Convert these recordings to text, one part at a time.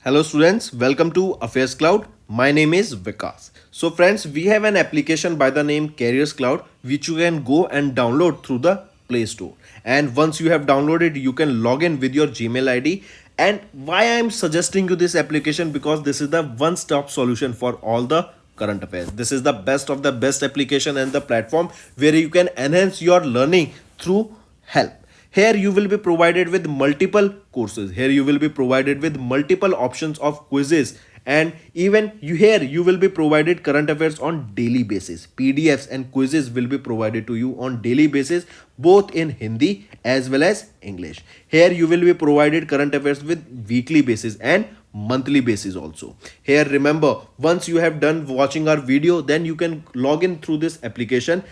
Hello students, welcome to Affairscloud. My name is Vikas. So friends, we have an application by the name Careers Cloud which you can go and download through the Play Store. And once you have downloaded, you can log in with your Gmail ID. And why I am suggesting you this application, because this is the one-stop solution for all the current affairs. This is the best of the best application and the platform where you can enhance your learning through help. Here you will be provided with multiple courses. Here you will be provided with multiple options of quizzes, and even you will be provided current affairs on daily basis. PDFs and quizzes will be provided to you on daily basis, both in Hindi as well as English. Here you will be provided current affairs with weekly basis and monthly basis also. Here remember, once you have done watching our video, then you can log in through this application,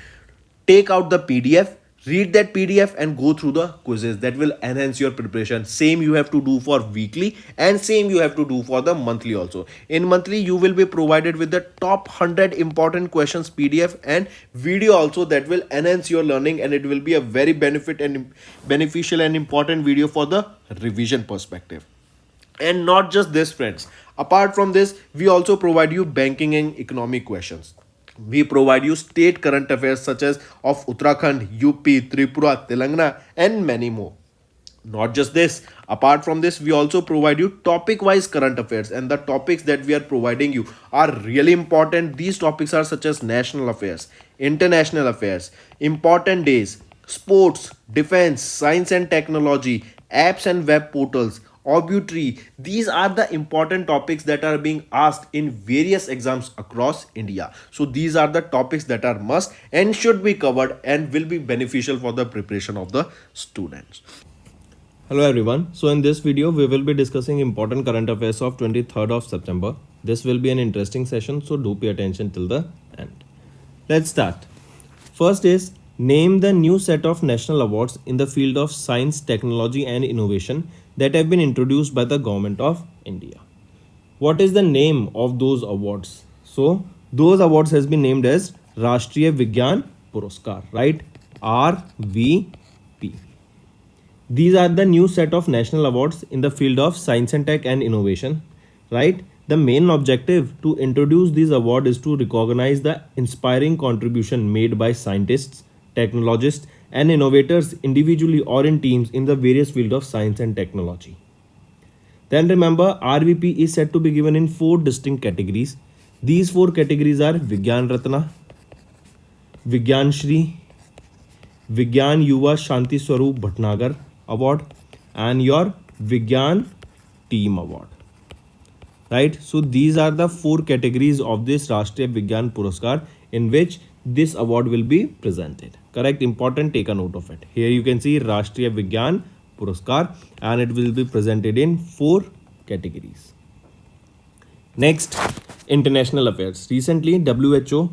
take out the PDF, read that PDF and go through the quizzes. That will enhance your preparation. Same you have to do for weekly and same you have to do for the monthly also. In monthly you will be provided with the top 100 important questions PDF and video also, that will enhance your learning, and it will be a very beneficial and important video for the revision perspective. And not just this friends, apart from this we also provide you banking and economic questions. We provide you state current affairs such as of Uttarakhand, UP, Tripura, Telangana, and many more. Not just this, apart from this, we also provide you topic wise current affairs, and the topics that we are providing you are really important. These topics are such as national affairs, international affairs, important days, sports, defense, science and technology, apps and web portals, obituary. These are the important topics that are being asked in various exams across India. So these are the topics that are must and should be covered and will be beneficial for the preparation of the students. Hello everyone. So in this video we will be discussing important current affairs of 23rd of September. This will be an interesting session, so do pay attention till the end. Let's start. First is, name the new set of national awards in the field of science, technology and innovation that have been introduced by the government of India. What is the name of those awards? So those awards has been named as Rashtriya Vigyan Puraskar, right? RVP. These are the new set of national awards in the field of science and tech and innovation, right? The main objective to introduce these awards is to recognize the inspiring contribution made by scientists, technologists and innovators individually or in teams in the various fields of science and technology. Then remember, RVP is said to be given in 4 distinct categories. These 4 categories are Vigyan Ratna, Vigyan Shri, Vigyan Yuva Shanti Swarup Bhatnagar Award and your Vigyan Team Award. Right? So these are the 4 categories of this Rashtriya Vigyan Puraskar in which this award will be presented. Correct? Important, take a note of it. Here you can see Rashtriya Vigyan Puraskar and it will be presented in 4 categories. Next, international affairs. Recently, WHO,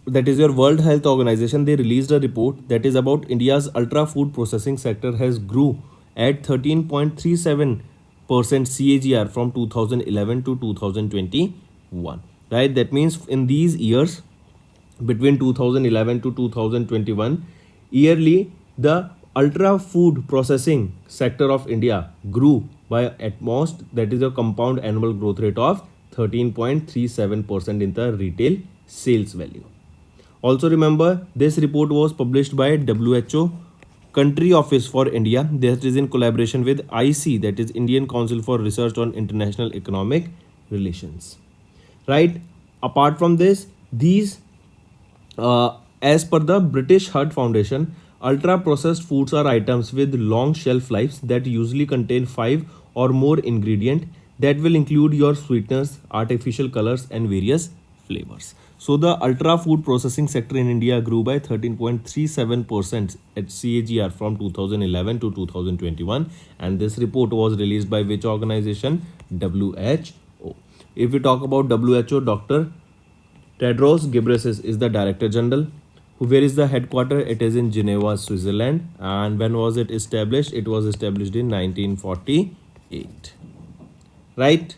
that is your World Health Organization, they released a report that is about India's ultra food processing sector has grew at 13.37% CAGR from 2011 to 2021. Right? That means in these years, between 2011 to 2021, yearly the ultra food processing sector of India grew by at most, that is a compound annual growth rate of 13.37% in the retail sales value. Also remember, this report was published by WHO Country Office for India, that is in collaboration with IC, that is Indian Council for Research on International Economic Relations. Right? Apart from this, these as per the British Heart Foundation, ultra processed foods are items with long shelf lives that usually contain 5 or more ingredients that will include your sweeteners, artificial colors and various flavors. So the ultra food processing sector in India grew by 13.37% at CAGR from 2011 to 2021, and this report was released by which organization? WHO. If we talk about WHO, Dr. Tedros Ghebreyesus is the Director General. Where is the headquarter? It is in Geneva, Switzerland. And when was it established? It was established in 1948. Right?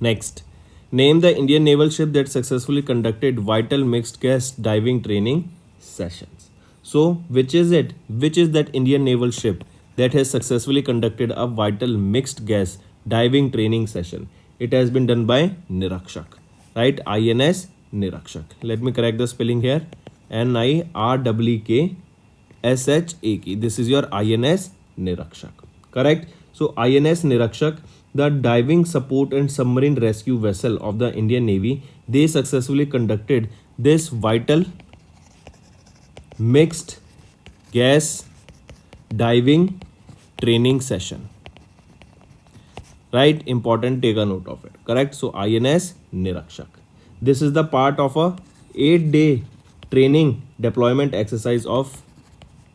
Next, name the Indian naval ship that successfully conducted vital mixed gas diving training sessions. So, which is it? Which is that Indian naval ship that has successfully conducted a vital mixed gas diving training session. It has been done by Nirakshak, right? INS Nirakshak. Let me correct the spelling here. NIRKKSHAK. This is your INS Nirakshak. Correct? So INS Nirakshak, the diving support and submarine rescue vessel of the Indian Navy, they successfully conducted this vital mixed gas diving training session. Right? Important, take a note of it. Correct? So INS Nirakshak. This is the part of a 8-day training deployment exercise of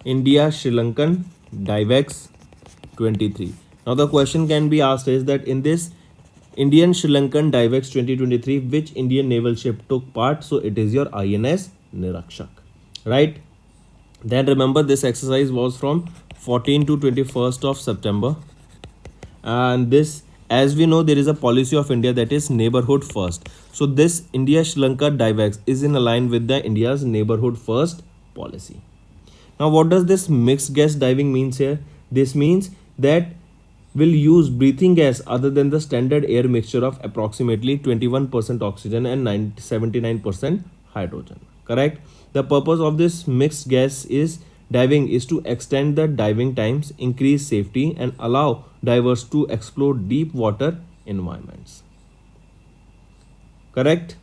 India Sri Lankan Divex 23. Now the question can be asked is that in this Indian Sri Lankan Divex 2023, which Indian naval ship took part? So it is your INS Nirakshak. Right? Then remember, this exercise was from 14 to 21st of September. And this, as we know, there is a policy of India that is neighborhood first. So this India Sri Lanka Divex is in line with the India's neighborhood first policy. Now what does this mixed gas diving means here? This means that will use breathing gas other than the standard air mixture of approximately 21% oxygen and 79% hydrogen. Correct? The purpose of this mixed gas is diving is to extend the diving times, increase safety, and allow divers to explore deep water environments. Correct?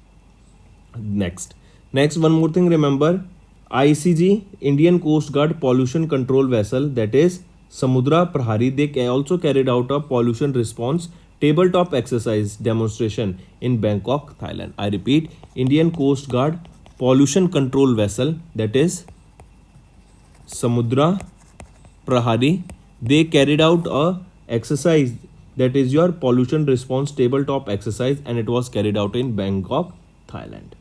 Next, one more thing, remember ICG, Indian Coast Guard pollution control vessel, that is Samudra Prahari, they also carried out a pollution response tabletop exercise demonstration in Bangkok, Thailand. I repeat, Indian Coast Guard pollution control vessel, that is Samudra Prahari, they carried out a exercise that is your pollution response tabletop exercise, and it was carried out in Bangkok, Thailand.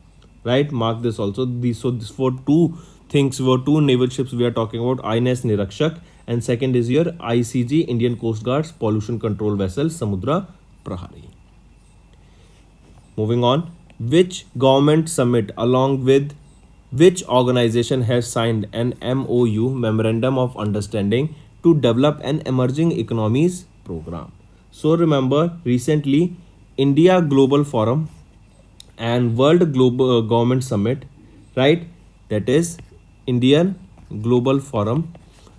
Right? Mark this also. This for two things, were two naval ships we are talking about, INS Nirakshak, and second is your ICG, Indian Coast Guard's pollution control vessel Samudra Prahari. Moving on, which government summit along with which organization has signed an MOU, Memorandum of Understanding, to develop an emerging economies program? So remember, recently India Global Forum and World Global Government Summit, right? That is Indian Global Forum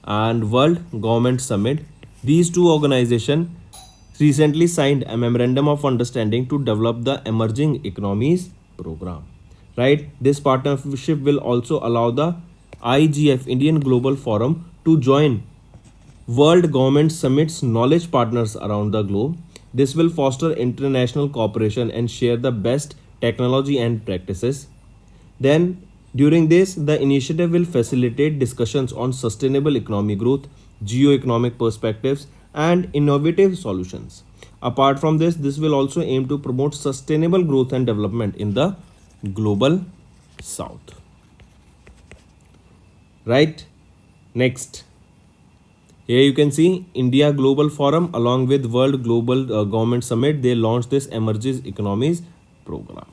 and World Government Summit. These two organizations recently signed a memorandum of understanding to develop the emerging economies program. Right? This partnership will also allow the IGF, Indian Global Forum, to join World Government Summit's knowledge partners around the globe. This will foster international cooperation and share the best technology and practices. Then, during this, the initiative will facilitate discussions on sustainable economic growth, geo-economic perspectives, and innovative solutions. Apart from this, this will also aim to promote sustainable growth and development in the global south. Right? Next, here you can see India Global Forum along with World Global Government Summit, they launched this Emerging Economies program.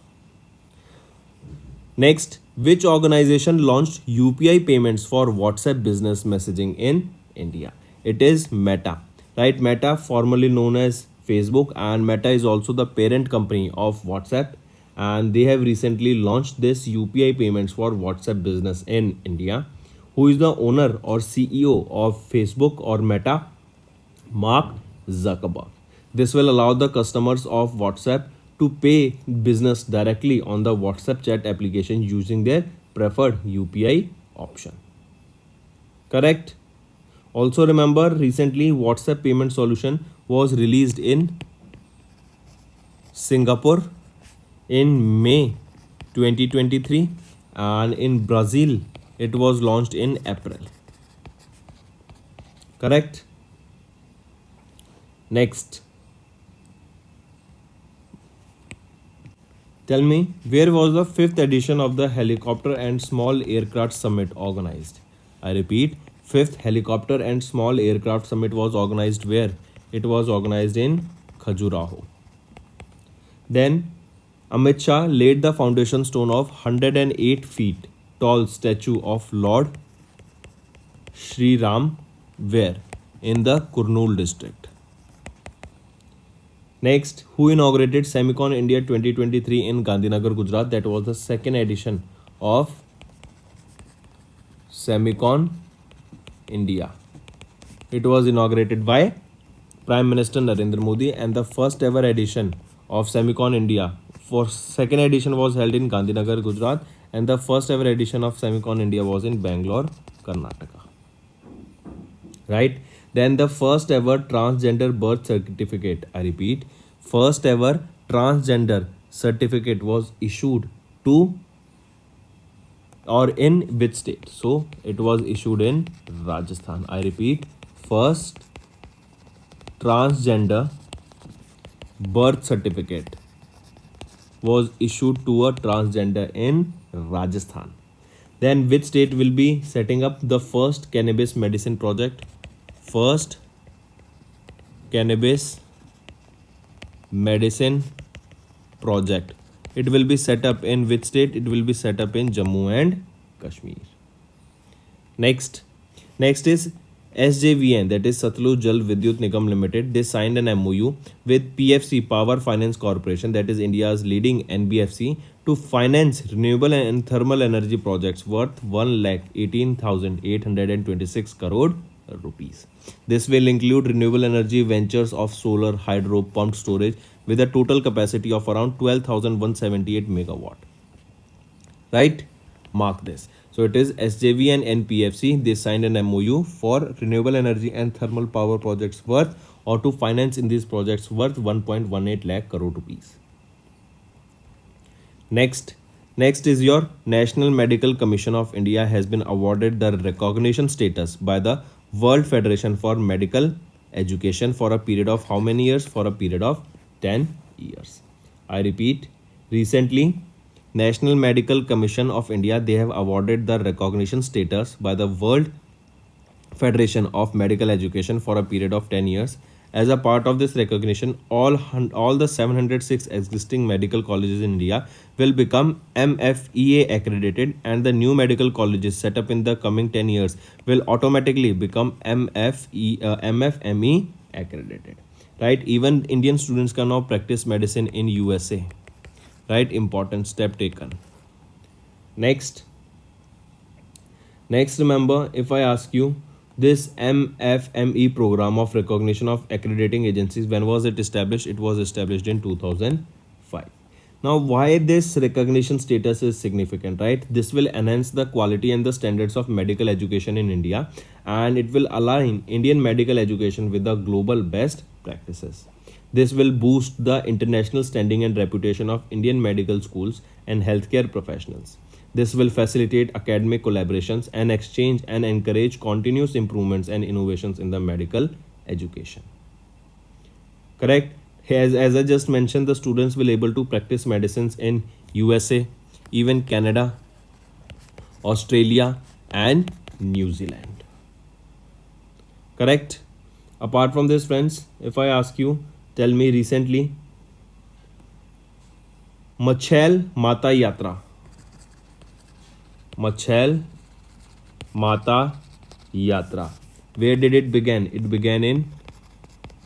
Next, which organization launched UPI payments for WhatsApp business messaging in India? It is Meta. Right? Meta, formerly known as Facebook, and Meta is also the parent company of WhatsApp, and they have recently launched this UPI payments for WhatsApp business in India. Who is the owner or CEO of Facebook or Meta? Mark Zuckerberg. This will allow the customers of WhatsApp to pay business directly on the WhatsApp chat application using their preferred UPI option. Correct? Also remember, recently WhatsApp payment solution was released in Singapore in May 2023, and in Brazil it was launched in April. Correct? Next, tell me, where was the 5th edition of the Helicopter and Small Aircraft Summit organized? I repeat, 5th Helicopter and Small Aircraft Summit was organized where? It was organized in Khajuraho. Then Amit Shah laid the foundation stone of 108 feet tall statue of Lord Shri Ram where? In the Kurnool district. Next, who inaugurated Semicon India 2023 in Gandhinagar, Gujarat? That was the second edition of Semicon India. It was inaugurated by Prime Minister Narendra Modi, and the first ever edition of Semicon India for second edition was held in Gandhinagar, Gujarat, and the first ever edition of Semicon India was in Bangalore, Karnataka. Right? Then the first ever transgender birth certificate, I repeat, first ever transgender certificate was issued to or in which state? So it was issued in Rajasthan. I repeat, first transgender birth certificate was issued to a transgender in Rajasthan. Then which state will be setting up the first cannabis medicine project? First cannabis medicine project. It will be set up in which state? It will be set up in Jammu and Kashmir. Next is SJVN, that is Satluj Jal Vidyut Nigam Limited. They signed an MOU with PFC Power Finance Corporation, that is India's leading NBFC, to finance renewable and thermal energy projects worth 1,18,826 crore rupees. This will include renewable energy ventures of solar, hydro, pumped storage with a total capacity of around 12,178 megawatt. Right? Mark this. So it is SJV and NPFC. They signed an MOU for renewable energy and thermal power projects worth, or to finance in these projects worth, 1.18 lakh crore rupees. Next is your National Medical Commission of India has been awarded the recognition status by the World Federation for Medical Education for a period of how many years? For a period of 10 years. I repeat, recently National Medical Commission of India, they have awarded the recognition status by the World Federation of Medical Education for a period of 10 years. As a part of this recognition, all the 706 existing medical colleges in India will become MFEA accredited, and the new medical colleges set up in the coming 10 years will automatically become MFME accredited. Right? Even Indian students can now practice medicine in USA. Right? Important step taken. Next, remember, if I ask you, this MFME program of recognition of accrediting agencies, when was it established? It was established in 2005. Now, why this recognition status is significant, right? This will enhance the quality and the standards of medical education in India, and it will align Indian medical education with the global best practices. This will boost the international standing and reputation of Indian medical schools and healthcare professionals. This will facilitate academic collaborations and exchange and encourage continuous improvements and innovations in the medical education. Correct? As I just mentioned, the students will able to practice medicines in USA, even Canada, Australia and New Zealand. Correct? Apart from this, friends, if I ask you, tell me recently, Machel Mata Yatra. Machel Mata Yatra. Where did it begin? It began in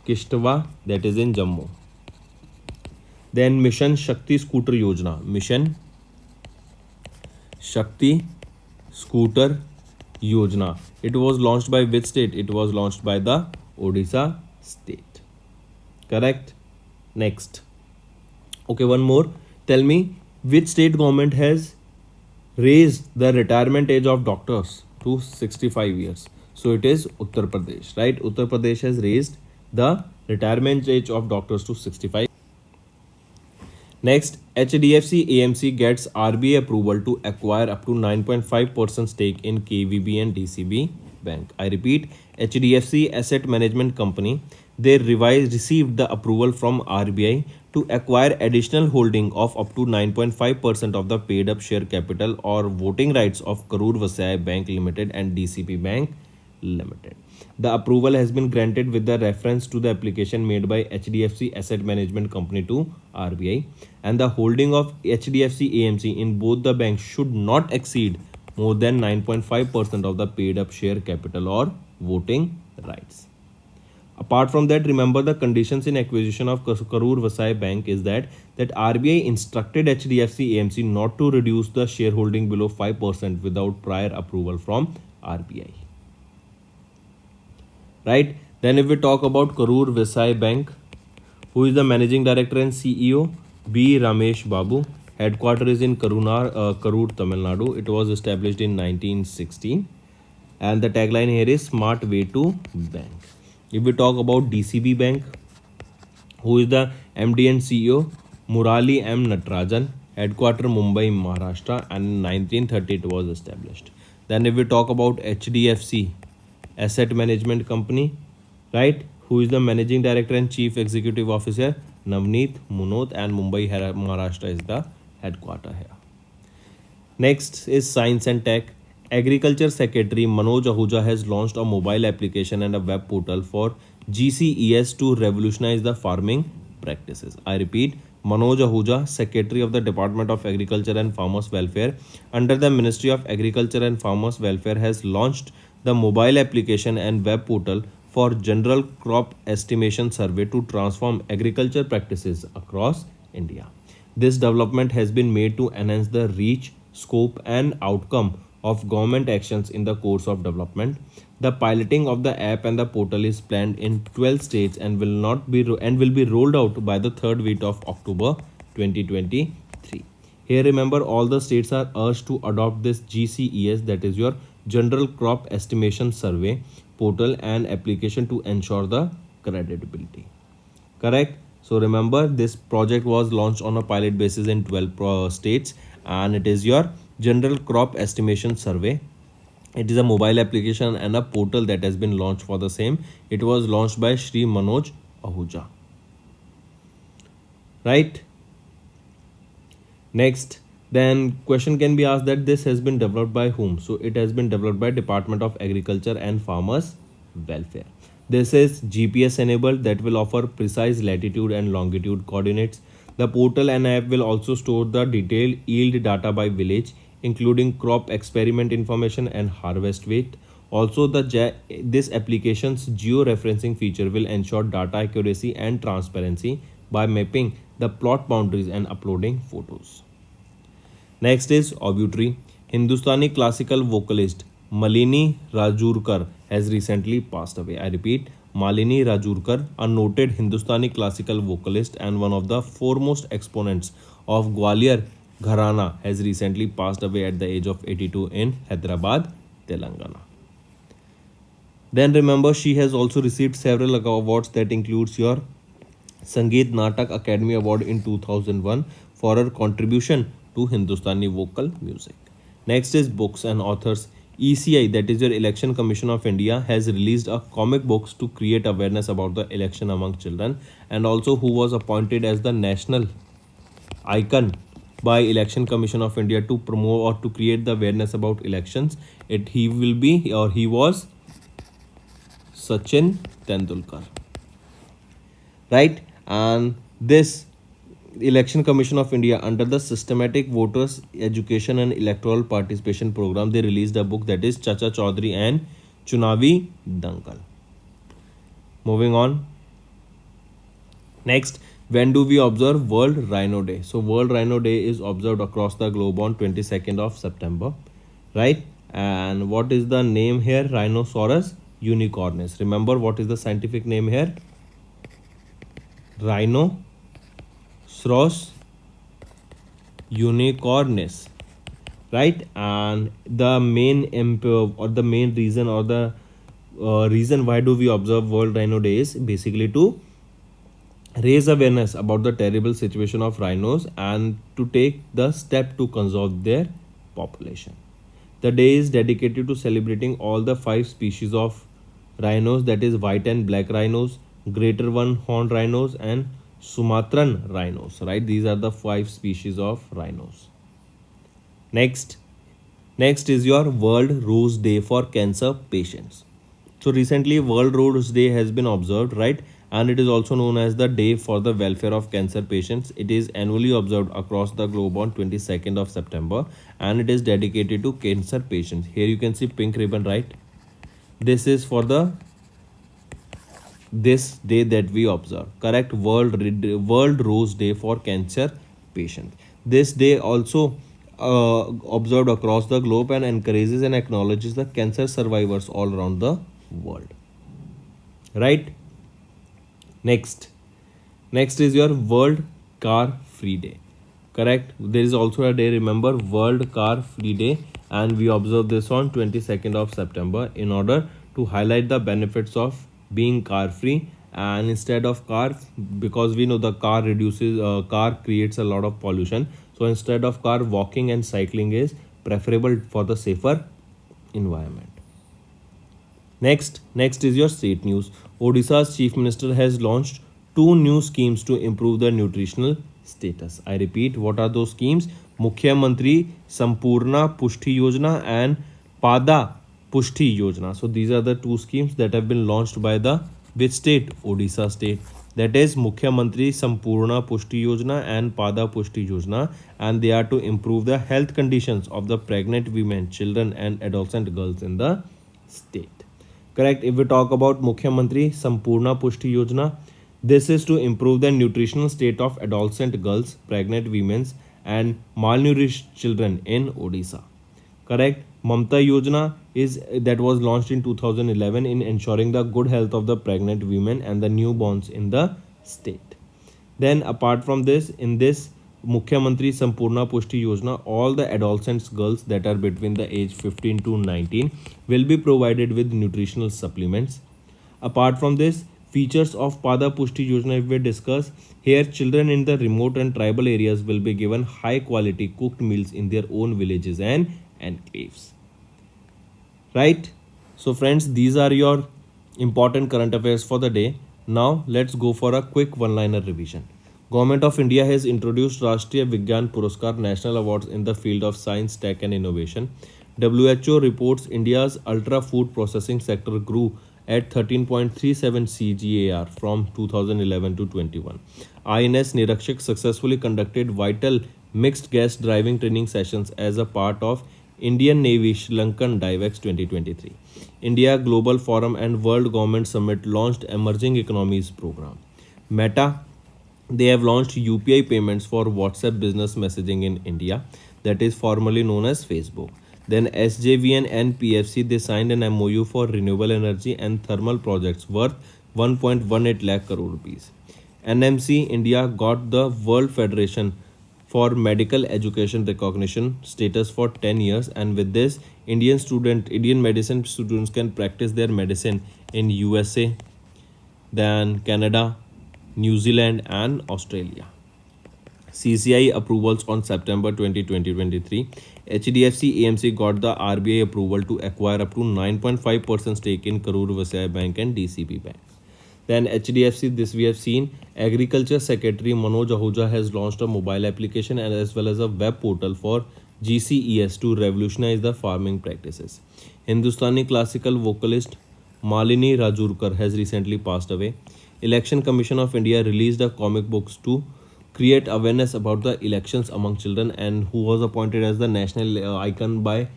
Kishtwa, that is in Jammu. Then Mission Shakti Scooter Yojana. Mission Shakti Scooter Yojana. It was launched by which state? It was launched by the Odisha state. Correct? Next. Okay, one more. Tell me, which state government has raised the retirement age of doctors to 65 years? So it is Uttar Pradesh, right? Uttar Pradesh has raised the retirement age of doctors to 65. Next, HDFC AMC gets RBI approval to acquire up to 9.5% stake in KVB and DCB Bank. I repeat, HDFC Asset Management Company, they received the approval from RBI to acquire additional holding of up to 9.5% of the paid up share capital or voting rights of Karur Vasai Bank Limited and DCB Bank Limited. The approval has been granted with the reference to the application made by HDFC Asset Management Company to RBI, and the holding of HDFC AMC in both the banks should not exceed more than 9.5% of the paid up share capital or voting rights. Apart from that, remember the conditions in acquisition of Karur Vasai Bank is that RBI instructed HDFC AMC not to reduce the shareholding below 5% without prior approval from RBI. Right? Then if we talk about Karur Vasai Bank, who is the managing director and CEO? B. Ramesh Babu. Headquarters is in Karur, Tamil Nadu. It was established in 1916. And the tagline here is Smart Way to Bank. If we talk about DCB Bank, who is the MD and CEO? Murali M. Natarajan. Headquarters Mumbai, Maharashtra. And in 1930 it was established. Then if we talk about HDFC Asset Management Company, right? Who is the managing director and chief executive officer? Navneet Munot, and Mumbai, Maharashtra is the headquarter here. Next is science and tech. Agriculture Secretary Manoj Ahuja has launched a mobile application and a web portal for GCES to revolutionize the farming practices. I repeat, Manoj Ahuja, Secretary of the Department of Agriculture and Farmers Welfare under the Ministry of Agriculture and Farmers Welfare, has launched the mobile application and web portal for general crop estimation survey to transform agriculture practices across India. This development has been made to enhance the reach, scope, and outcome of government actions in the course of development. The piloting of the app and the portal is planned in 12 states and will be rolled out by the third week of October 2023. Here remember, all the states are urged to adopt this GCES, that is your General Crop Estimation Survey portal and application to ensure the credibility. Correct? So remember, this project was launched on a pilot basis in 12 states, and it is your General Crop Estimation Survey. It is a mobile application and a portal that has been launched for the same. It was launched by Shri Manoj Ahuja. Right? Next, then question can be asked that this has been developed by whom? So it has been developed by Department of Agriculture and Farmers Welfare. This is GPS enabled, that will offer precise latitude and longitude coordinates. The portal and app will also store the detailed yield data by village, including crop experiment information and harvest weight. Also, this application's geo-referencing feature will ensure data accuracy and transparency by mapping the plot boundaries and uploading photos. Next is obituary. Hindustani classical vocalist Malini Rajurkar has recently passed away. I repeat, Malini Rajurkar, a noted Hindustani classical vocalist and one of the foremost exponents of Gwalior Gharana, has recently passed away at the age of 82 in Hyderabad, Telangana. Then remember, she has also received several awards that includes your Sangeet Natak Academy Award in 2001 for her contribution to Hindustani vocal music. Next is books and authors. ECI, that is your Election Commission of India, has released a comic books to create awareness about the election among children, and also who was appointed as the national icon by Election Commission of India to promote or to create the awareness about elections. He was Sachin Tendulkar. Right? And this Election Commission of India, under the Systematic Voters Education and Electoral Participation Program, they released a book that is Chacha Chaudhary and Chunavi Dangal. Moving on. Next, when do we observe World Rhino Day? So World Rhino Day is observed across the globe on 22nd of September. Right? And what is the name here? Rhinoceros unicornis. Remember, what is the scientific name here? Rhinoceros unicornis, right? And the main reason or the reason why do we observe World Rhino Day is basically to raise awareness about the terrible situation of rhinos and to take the step to conserve their population. The day is dedicated to celebrating all the 5 species of rhinos, that is white and black rhinos, greater one-horned rhinos, and Sumatran rhinos, right? These are the 5 species of rhinos. Next is your World Rose Day for cancer patients. So recently World Rose Day has been observed, right? And it is also known as the Day for the Welfare of Cancer Patients. It is annually observed across the globe on 22nd of September, and it is dedicated to cancer patients. Here you can see pink ribbon, right? This is for the this day that we observe. Correct? World Rose Day for cancer patients. This day also observed across the globe and encourages and acknowledges the cancer survivors all around the world. Right? Next is your World Car Free Day. Correct? There is also a day, remember, World Car Free Day, and we observe this on 22nd of September in order to highlight the benefits of being car free. And instead of car, because we know the car creates a lot of pollution, so instead of car, walking and cycling is preferable for the safer environment. Next is your state news. Odisha's chief minister has launched two new schemes to improve the nutritional status. I repeat, what are those schemes? Mukhya Mantri Sampurna Pushti Yojana and Pada Pushti Yojana. So these are the two schemes that have been launched by the which state? Odisha state. That is Mukhya Mantri Sampurna Pushti Yojana and Pada Pushti Yojana, and they are to improve the health conditions of the pregnant women, children and adolescent girls in the state. Correct? If we talk about Mukhya Mantri Sampurna Pushti Yojana, this is to improve the nutritional state of adolescent girls, pregnant women and malnourished children in Odisha. Correct? Mamta Yojana is that was launched in 2011 in ensuring the good health of the pregnant women and the newborns in the state. Then apart from this, in this Mukhya Mantri Sampurna Pushti Yojana, all the adolescents girls that are between the age 15 to 19 will be provided with nutritional supplements. Apart from this, features of Pada Pushti Yojana, if we discuss, here children in the remote and tribal areas will be given high quality cooked meals in their own villages and enclaves. Right? So friends, these are your important current affairs for the day. Now let's go for a quick one-liner revision. Government of India has introduced Rashtriya Vigyan Puraskar National Awards in the field of science, tech and innovation. WHO reports India's ultra food processing sector grew at 13.37 CGAR from 2011 to 21. INS Nirakshak successfully conducted vital mixed gas driving training sessions as a part of Indian Navy Sri Lankan Divex 2023. India Global Forum and World Government Summit launched Emerging Economies Program. Meta, they have launched UPI payments for WhatsApp business messaging in India, that is formerly known as Facebook. Then SJVN and PFC, they signed an MOU for renewable energy and thermal projects worth 1.18 lakh crore rupees. NMC India got the World Federation for Medical Education recognition status for 10 years, and with this Indian medicine students can practice their medicine in USA, then Canada, New Zealand and Australia. CCI approvals on September 20, 2023. HDFC AMC got the RBI approval to acquire up to 9.5% stake in Karur Vysya Bank and DCB Bank. Then HDFC, this we have seen, Agriculture Secretary Manoj Ahuja has launched a mobile application and as well as a web portal for GCES to revolutionize the farming practices. Hindustani classical vocalist Malini Rajurkar has recently passed away. Election Commission of India released a comic books to create awareness about the elections among children, and who was appointed as the national icon by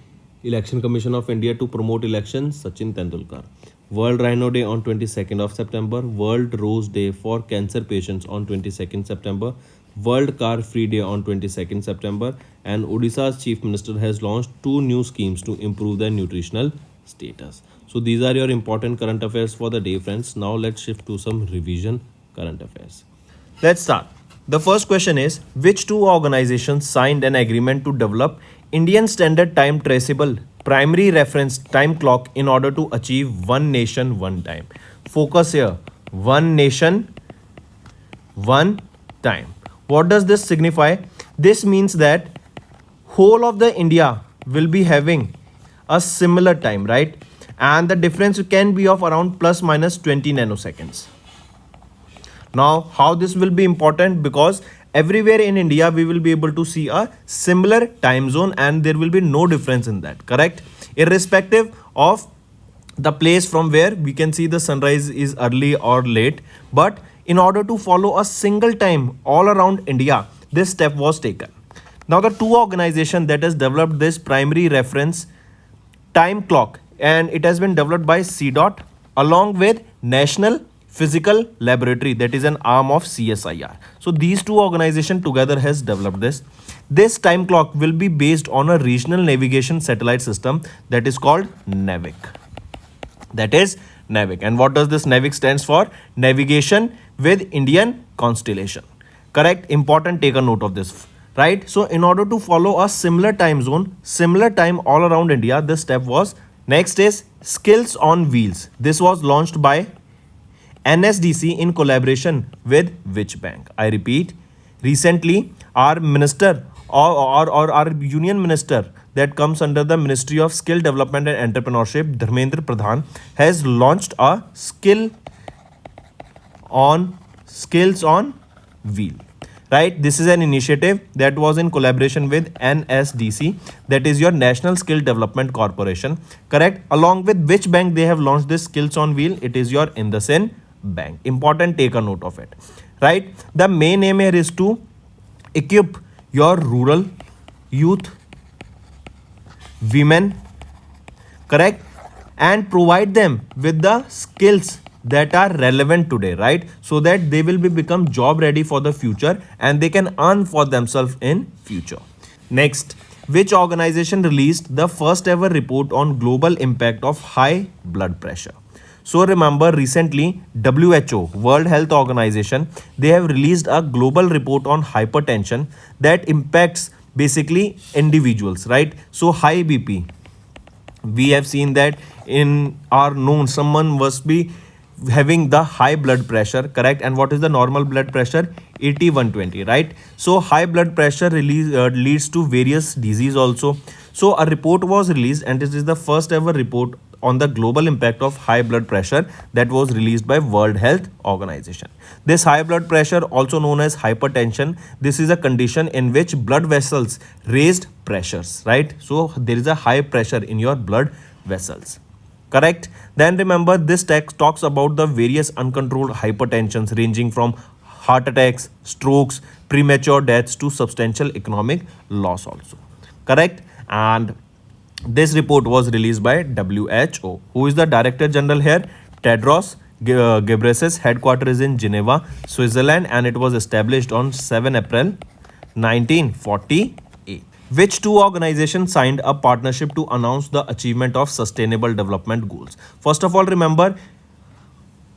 Election Commission of India to promote elections, Sachin Tendulkar. World Rhino Day on 22nd of September, World Rose Day for cancer patients on 22nd September, World Car Free Day on 22nd September, and Odisha's Chief Minister has launched two new schemes to improve their nutritional status. So these are your important current affairs for the day, friends. Now let's shift to some revision current affairs. Let's start. The first question is, which two organizations signed an agreement to develop Indian Standard Time Traceable Primary Reference Time Clock in order to achieve one nation, one time? Focus here. One nation, one time. What does this signify? This means that whole of the India will be having a similar time, right? And the difference can be of around plus minus 20 nanoseconds. Now, how this will be important? Because everywhere in India, we will be able to see a similar time zone and there will be no difference in that, correct? Irrespective of the place from where we can see the sunrise is early or late. But in order to follow a single time all around India, this step was taken. Now, the two organizations that has developed this primary reference time clock, and it has been developed by CDOT along with National Physical Laboratory, that is an arm of CSIR. So these two organizations together has developed this. This time clock will be based on a regional navigation satellite system that is called NAVIC. That is NAVIC. And what does this NAVIC stands for? Navigation with Indian constellation. Correct? Important, take a note of this. Right? So in order to follow a similar time zone, similar time all around India, this step was. Next is Skills on Wheels. This was launched by NSDC in collaboration with which bank? I repeat, recently our minister or our union minister that comes under the Ministry of Skill Development and Entrepreneurship, Dharmendra Pradhan, has launched a skills on wheel. Right, this is an initiative that was in collaboration with NSDC, that is your National Skill Development Corporation. Correct, along with which bank they have launched this skills on wheel? It is your IndusInd Bank. Important, take a note of it. Right, the main aim here is to equip your rural youth, women, correct, and provide them with the skills that are relevant today, right, so that they will become job ready for the future and they can earn for themselves in future. Next, which organization released the first ever report on global impact of high blood pressure? So remember, recently WHO, World Health Organization, they have released a global report on hypertension that impacts basically individuals, right? So high BP, we have seen that in our known someone must be having the high blood pressure, correct? And what is the normal blood pressure? 80/120, right? So high blood pressure leads to various disease also. So a report was released, and this is the first ever report on the global impact of high blood pressure that was released by World Health Organization. This high blood pressure, also known as hypertension, this is a condition in which blood vessels raised pressures, right? So there is a high pressure in your blood vessels. Correct. Then remember, this text talks about the various uncontrolled hypertensions ranging from heart attacks, strokes, premature deaths to substantial economic loss also. Correct. And this report was released by WHO. Who is the Director General here? Tedros Ghebreyesus. Headquarters is in Geneva, Switzerland, and it was established on 7 April 1948. Which two organizations signed a partnership to announce the achievement of sustainable development goals? First of all, remember,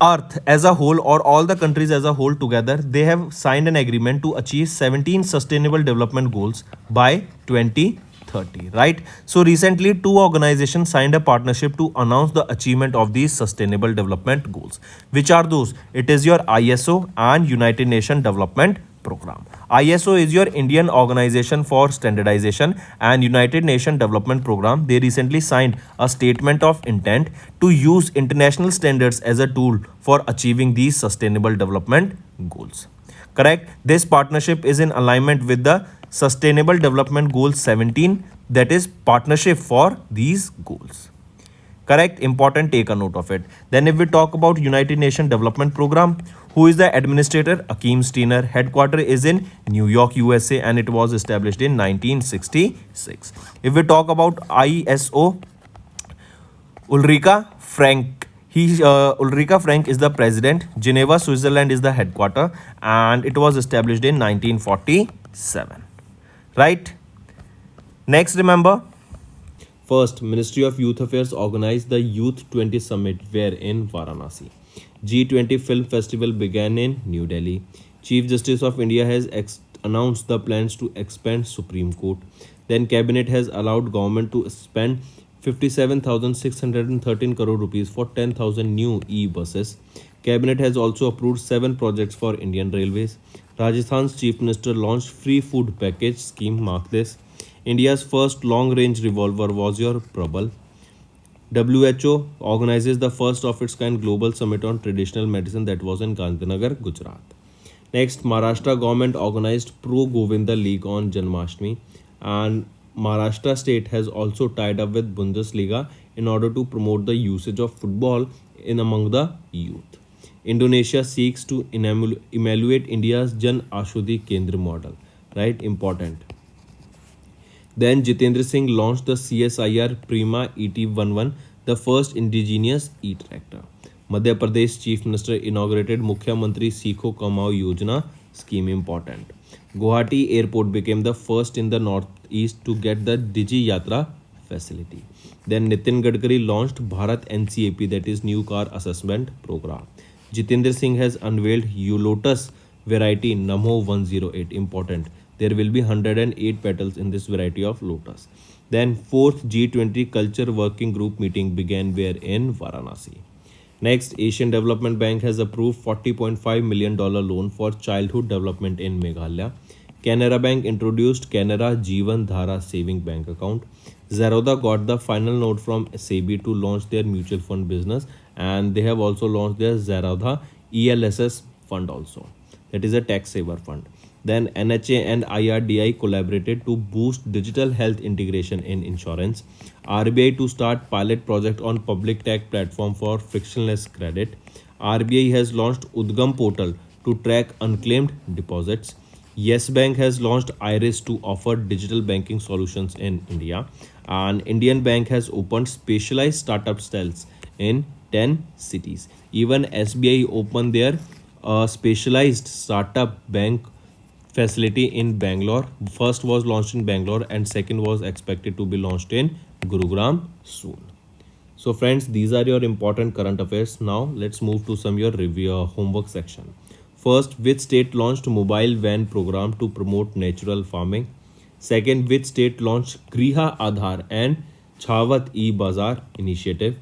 Earth as a whole, or all the countries as a whole together, they have signed an agreement to achieve 17 sustainable development goals by 2030, right? So recently two organizations signed a partnership to announce the achievement of these sustainable development goals. Which are those? It is your ISO and United Nations Development Program. ISO is your Indian Organization for Standardization, and United Nations Development Program, they recently signed a statement of intent to use international standards as a tool for achieving these sustainable development goals. Correct. This partnership is in alignment with the Sustainable Development Goal 17, that is partnership for these goals. Correct. Important, take a note of it. Then if we talk about United Nations Development Program, who is the administrator? Akim Steiner. Headquarter is in New York, USA, and it was established in 1966. If we talk about ISO, Ulrika Frank. Ulrika Frank is the president. Geneva, Switzerland is the headquarter, and it was established in 1947. Right. Next, remember, first, Ministry of Youth Affairs organized the Youth 20 Summit where in Varanasi. G20 Film Festival began in New Delhi. Chief Justice of India has announced the plans to expand Supreme Court. Then Cabinet has allowed government to spend 57,613 crore rupees for 10,000 new e-buses. Cabinet has also approved 7 projects for Indian Railways. Rajasthan's Chief Minister launched free food package scheme. Mark this. India's first long-range revolver was your Prabal. WHO organizes the first of its kind global summit on traditional medicine that was in Gandhinagar, Gujarat. Next, Maharashtra government organized Pro Govinda League on Janmashtami, and Maharashtra state has also tied up with Bundesliga in order to promote the usage of football in among the youth. Indonesia seeks to evaluate India's Jan Aushadhi Kendra model. Right? Important. Then Jitendra Singh launched the CSIR Prima ET11, the first indigenous e-tractor. Madhya Pradesh Chief Minister inaugurated Mukhyamantri Sikho Kamao Yojana scheme important. Guwahati Airport became the first in the northeast to get the Digi Yatra facility. Then Nitin Gadkari launched Bharat NCAP, that is New Car Assessment Program. Jitendra Singh has unveiled Lotus variety Namo 108, important. There will be 108 petals in this variety of lotus. Then fourth G20 Culture Working Group meeting began where in Varanasi. Next, Asian Development Bank has approved $40.5 million loan for childhood development in Meghalaya. Canara Bank introduced Canara Jeevan Dhara saving bank account. Zerodha got the final note from SEBI to launch their mutual fund business, and they have also launched their Zerodha ELSS fund also. That is a tax saver fund. Then NHA and IRDI collaborated to boost digital health integration in insurance. RBI to start pilot project on public tech platform for frictionless credit. RBI has launched Udgam portal to track unclaimed deposits. Yes Bank has launched Iris to offer digital banking solutions in India. And Indian Bank has opened specialized startup cells in 10 cities. Even SBI opened their specialized startup bank facility in Bangalore. First was launched in Bangalore and second was expected to be launched in Gurugram soon. So friends, these are your important current affairs. Now let's move to some your review homework section. First, which state launched mobile van program to promote natural farming? Second, which state launched Griha Aadhar and Chhawat E-Bazaar initiative?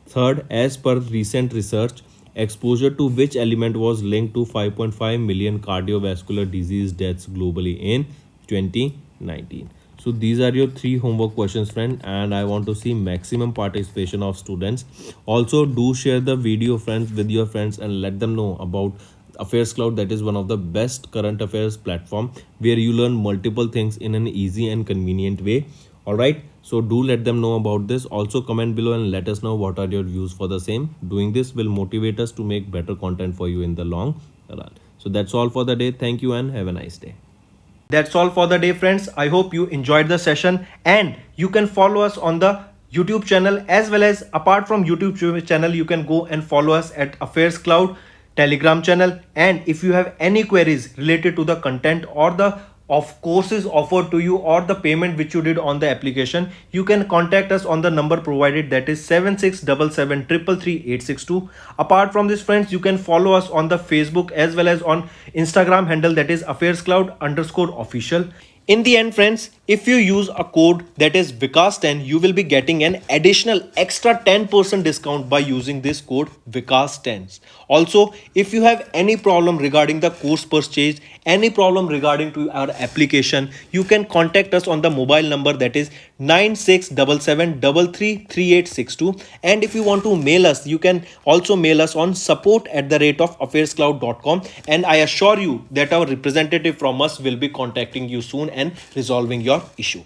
Third, as per recent research, exposure to which element was linked to 5.5 million cardiovascular disease deaths globally in 2019. So these are your three homework questions, friend, and I want to see maximum participation of students. Also, do share the video, friends, with your friends and let them know about Affairscloud. That is one of the best current affairs platform where you learn multiple things in an easy and convenient way. All right, so do let them know about this. Also comment below and let us know what are your views for the same. Doing this will motivate us to make better content for you in the long run. So that's all for the day. Thank you and have a nice day. That's all for the day, friends. I hope you enjoyed the session, and you can follow us on the YouTube channel, as well as apart from YouTube channel, you can go and follow us at Affairscloud Telegram channel. And if you have any queries related to the content or the of courses offered to you or the payment which you did on the application, you can contact us on the number provided, that is 7677333862. Apart from this, friends, you can follow us on the Facebook as well as on Instagram handle, that is Affairscloud_official. In the end, friends, if you use a code that is Vikas10, you will be getting an additional extra 10% discount by using this code Vikas10. Also, if you have any problem regarding the course purchase, any problem regarding to our application, you can contact us on the mobile number, that is 9677333862. And if you want to mail us, you can also mail us on support@affairscloud.com, and I assure you that our representative from us will be contacting you soon and resolving your issue.